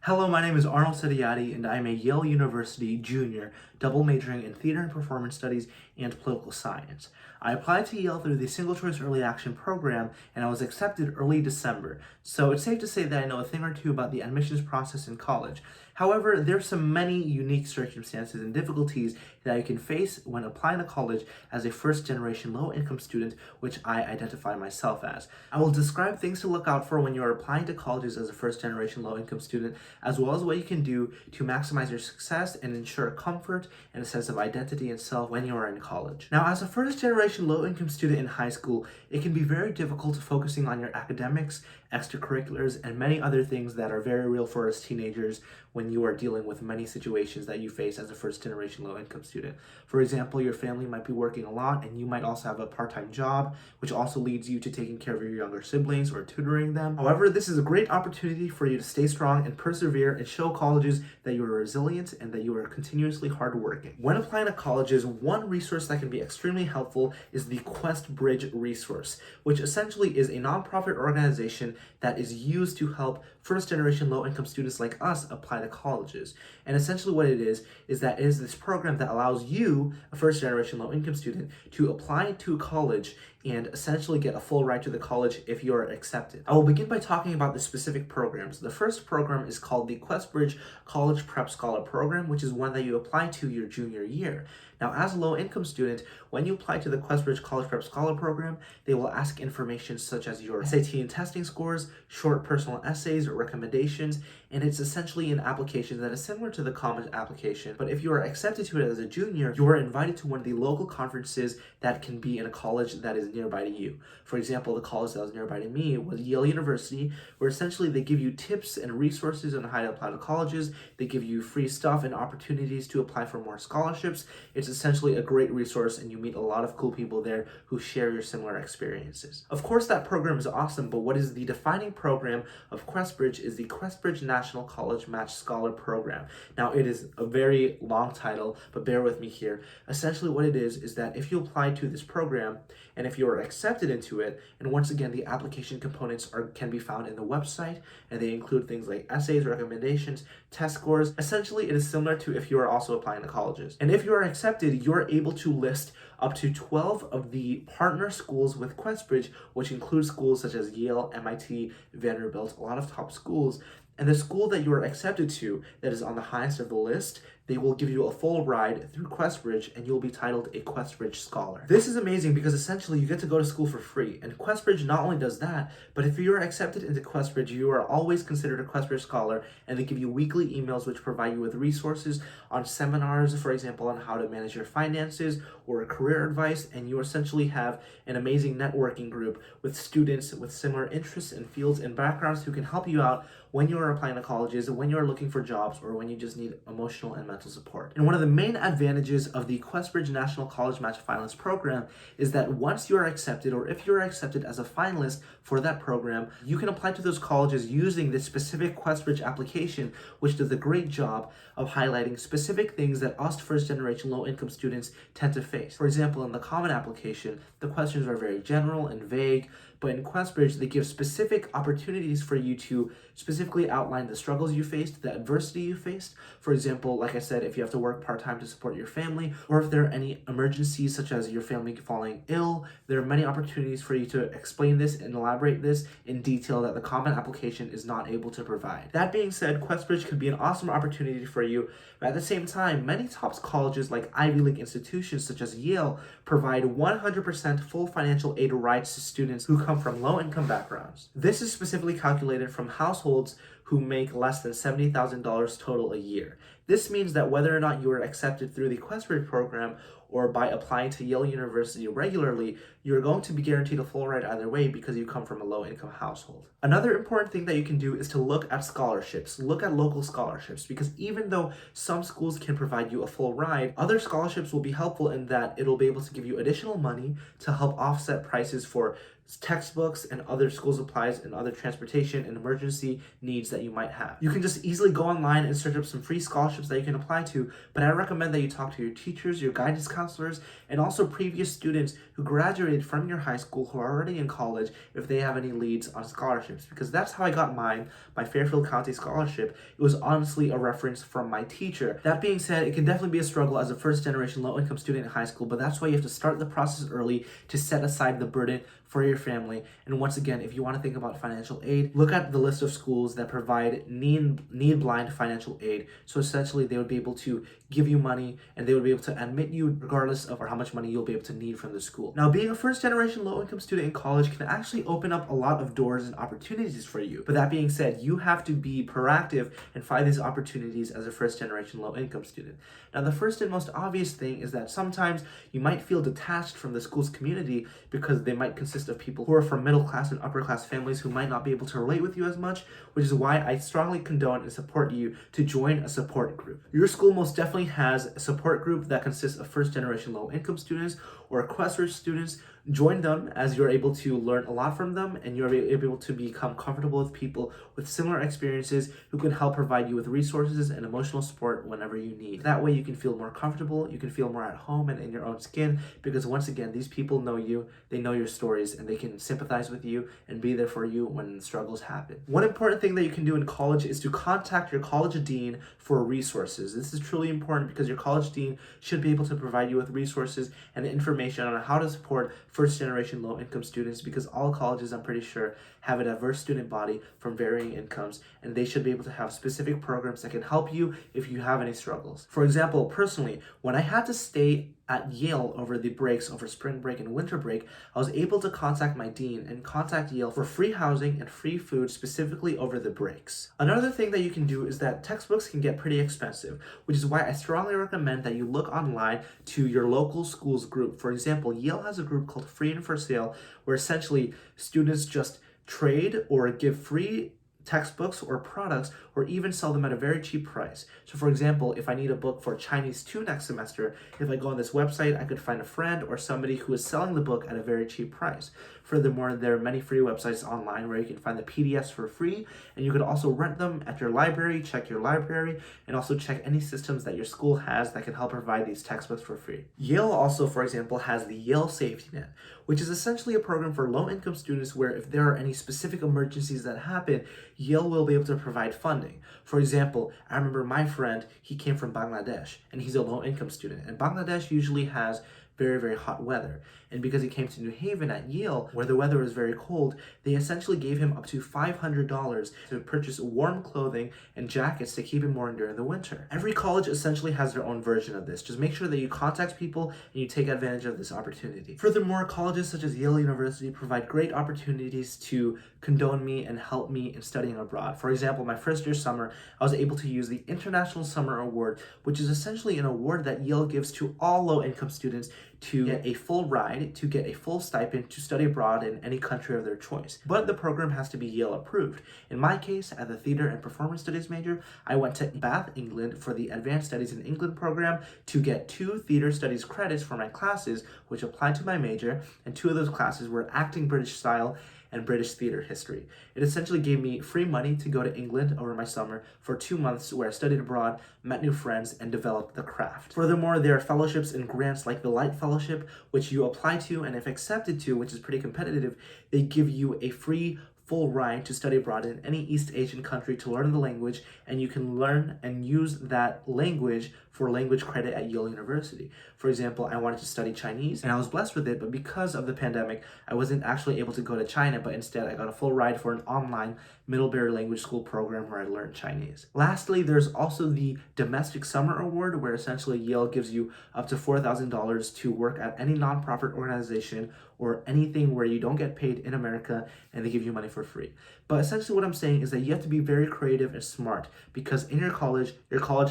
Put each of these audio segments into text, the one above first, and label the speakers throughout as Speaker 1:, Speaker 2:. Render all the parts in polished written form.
Speaker 1: Hello, my name is Arnold and I am a Yale University junior, double majoring in theater and performance studies and political science. I applied to Yale through the Single Choice Early Action program and I was accepted early December, so it's safe to say that I know a thing or two about the admissions process in college. However, there's some many unique circumstances and difficulties that you can face when applying to college as a first-generation low-income student, which I identify myself as. I will describe things to look out for when you're applying to colleges as a first-generation low-income student, as well as what you can do to maximize your success and ensure comfort and a sense of identity and self when you are in college. Now, as a first-generation low-income student in high school, it can be very difficult focusing on your academics, extracurriculars, and many other things that are very real for us teenagers when you are dealing with many situations that you face as a first-generation low-income student. For example, your family might be working a lot and you might also have a part-time job, which also leads you to taking care of your younger siblings or tutoring them. However, this is a great opportunity for you to stay strong and persevere and show colleges that you are resilient and that you are continuously hardworking. When applying to colleges, one resource that can be extremely helpful is the Quest Bridge resource, which essentially is a nonprofit organization that is used to help first-generation low-income students like us apply to colleges. And essentially what it is that it is this program that allows you, a first-generation low-income student, to apply to college and essentially get a full ride to the college if you are accepted. I will begin by talking about the specific programs. The first program is called the QuestBridge College Prep Scholar Program, which is one that you apply to your junior year. Now, as a low-income student, when you apply to the QuestBridge College Prep Scholar Program, they will ask information such as your SAT and testing scores, short personal essays, recommendations, and it's essentially an application that is similar to the Common application. But if you are accepted to it as a junior, you are invited to one of the local conferences that can be in a college that is nearby to you. For example, the college that was nearby to me was Yale University, where essentially they give you tips and resources on how to apply to colleges. They give you free stuff and opportunities to apply for more scholarships. It's essentially a great resource and you meet a lot of cool people there who share your similar experiences. Of course, that program is awesome, but what is the defining program of QuestBridge is the QuestBridge National College Match Scholar Program. Now, it is a very long title, but bear with me here. Essentially what it is that if you apply to this program and if you are accepted into it, and once again, the application components can be found in the website, and they include things like essays, recommendations, test scores. Essentially, it is similar to if you are also applying to colleges. And if you are accepted, you're able to list up to 12 of the partner schools with QuestBridge, which include schools such as Yale, MIT, Vanderbilt, a lot of top schools. And the school that you are accepted to that is on the highest of the list, they will give you a full ride through QuestBridge and you'll be titled a QuestBridge Scholar. This is amazing because essentially you get to go to school for free. And QuestBridge not only does that, but if you are accepted into QuestBridge, you are always considered a QuestBridge Scholar, and they give you weekly emails which provide you with resources on seminars, for example, on how to manage your finances or career advice, and you essentially have an amazing networking group with students with similar interests and fields and backgrounds who can help you out when you are applying to colleges, when you are looking for jobs, or when you just need emotional and mental support. And one of the main advantages of the QuestBridge National College Match Finalist Program is that once you are accepted, or if you are accepted as a finalist for that program, you can apply to those colleges using this specific QuestBridge application, which does a great job of highlighting specific things that us first-generation low-income students tend to face. For example, in the Common application, the questions are very general and vague, but in QuestBridge, they give specific opportunities for you to specifically outline the struggles you faced, the adversity you faced. For example, like I said, if you have to work part-time to support your family, or if there are any emergencies such as your family falling ill, there are many opportunities for you to explain this and elaborate this in detail that the Common application is not able to provide. That being said, QuestBridge could be an awesome opportunity for you, but at the same time, many top colleges like Ivy League institutions such as Yale provide 100% full financial aid rights to students who come from low-income backgrounds. This is specifically calculated from households who make less than $70,000 total a year. This means that whether or not you are accepted through the QuestBridge program or by applying to Yale University regularly, you're going to be guaranteed a full ride either way because you come from a low-income household. Another important thing that you can do is to look at scholarships. Look at local scholarships, because even though some schools can provide you a full ride, other scholarships will be helpful in that it'll be able to give you additional money to help offset prices for textbooks and other school supplies and other transportation and emergency needs that you might have. You can just easily go online and search up some free scholarships that you can apply to, but I recommend that you talk to your teachers, your guidance counselors, counselors, and also previous students who graduated from your high school who are already in college if they have any leads on scholarships, because that's how I got mine, my Fairfield County scholarship. It was honestly a reference from my teacher. That being said, it can definitely be a struggle as a first-generation low-income student in high school, but that's why you have to start the process early to set aside the burden for your family. And once again, if you want to think about financial aid, look at the list of schools that provide need-blind financial aid. So essentially, they would be able to give you money and they would be able to admit you regardless of how much money you'll be able to need from the school. Now, being a first-generation low-income student in college can actually open up a lot of doors and opportunities for you. But that being said, you have to be proactive and find these opportunities as a first-generation low-income student. Now, the first and most obvious thing is that sometimes you might feel detached from the school's community because they might consist of people who are from middle class and upper class families who might not be able to relate with you as much, which is why I strongly condone and support you to join a support group. Your school most definitely has a support group that consists of first-generation low-income students or Questers students. Join them as you're able to learn a lot from them and you're able to become comfortable with people with similar experiences who can help provide you with resources and emotional support whenever you need. That way you can feel more comfortable, you can feel more at home and in your own skin, because once again, these people know you, they know your stories, and they can sympathize with you and be there for you when struggles happen. One important thing that you can do in college is to contact your college dean for resources. This is truly important because your college dean should be able to provide you with resources and information on how to support first-generation low-income students, because all colleges, I'm pretty sure, have a diverse student body from varying incomes, and they should be able to have specific programs that can help you if you have any struggles. For example, personally, when I had to stay at Yale over the breaks, over spring break and winter break, I was able to contact my dean and contact Yale for free housing and free food specifically over the breaks. Another thing that you can do is that textbooks can get pretty expensive, which is why I strongly recommend that you look online to your local school's group. For example, Yale has a group called Free and for Sale, where essentially students just trade or give free textbooks or products, or even sell them at a very cheap price. So for example, if I need a book for Chinese 2 next semester, if I go on this website, I could find a friend or somebody who is selling the book at a very cheap price. Furthermore, there are many free websites online where you can find the PDFs for free, and you could also rent them at your library, check your library, and also check any systems that your school has that can help provide these textbooks for free. Yale also, for example, has the Yale Safety Net, which is essentially a program for low-income students where if there are any specific emergencies that happen, Yale will be able to provide funding. For example, I remember my friend, he came from Bangladesh, and he's a low-income student, and Bangladesh usually has very, very hot weather. And because he came to New Haven at Yale, where the weather was very cold, they essentially gave him up to $500 to purchase warm clothing and jackets to keep him warm during the winter. Every college essentially has their own version of this. Just make sure that you contact people and you take advantage of this opportunity. Furthermore, colleges such as Yale University provide great opportunities to condone me and help me in studying abroad. For example, my first year summer, I was able to use the International Summer Award, which is essentially an award that Yale gives to all low-income students to get a full ride, to get a full stipend to study abroad in any country of their choice. But the program has to be Yale approved. In my case, as a theater and performance studies major, I went to Bath, England for the Advanced Studies in England program to get 2 theater studies credits for my classes, which applied to my major, and 2 of those classes were acting British style and British theater history. It essentially gave me free money to go to England over my summer for 2 months where I studied abroad, met new friends, and developed the craft. Furthermore, there are fellowships and grants like the Light Fellowship, which you apply to, and if accepted to, which is pretty competitive, they give you a free full ride to study abroad in any East Asian country to learn the language, and you can learn and use that language for language credit at Yale University. For example, I wanted to study Chinese, and I was blessed with it, but because of the pandemic, I wasn't actually able to go to China, but instead I got a full ride for an online Middlebury Language School program where I learned Chinese. Lastly, there's also the Domestic Summer Award, where essentially Yale gives you up to $4,000 to work at any nonprofit organization or anything where you don't get paid in America, and they give you money for free. But essentially what I'm saying is that you have to be very creative and smart, because in your college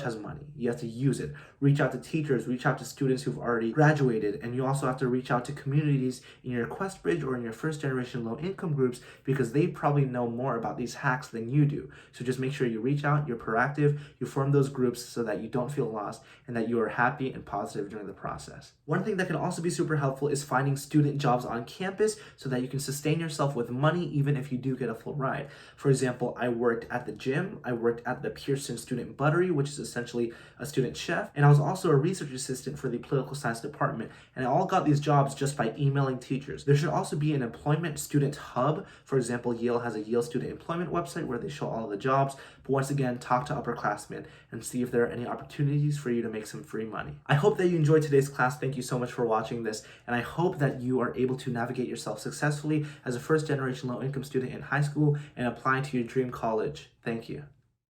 Speaker 1: has money. You have to use it. Reach out to teachers, reach out to students who've already graduated, and you also have to reach out to communities in your Questbridge or in your first generation low income groups, because they probably know more about these hacks than you do. So just make sure you reach out, you're proactive, you form those groups so that you don't feel lost and that you are happy and positive during the process. One thing that can also be super helpful is finding student job jobs on campus so that you can sustain yourself with money even if you do get a full ride. For example, I worked at the gym, I worked at the Pearson Student Buttery, which is essentially a student chef, and I was also a research assistant for the political science department. And I all got these jobs just by emailing teachers. There should also be an employment student hub. For example, Yale has a Yale student employment website where they show all of the jobs. But once again, talk to upperclassmen and see if there are any opportunities for you to make some free money. I hope that you enjoyed today's class. Thank you so much for watching this. And I hope that you are able to navigate yourself successfully as a first-generation low-income student in high school and apply to your dream college. Thank you.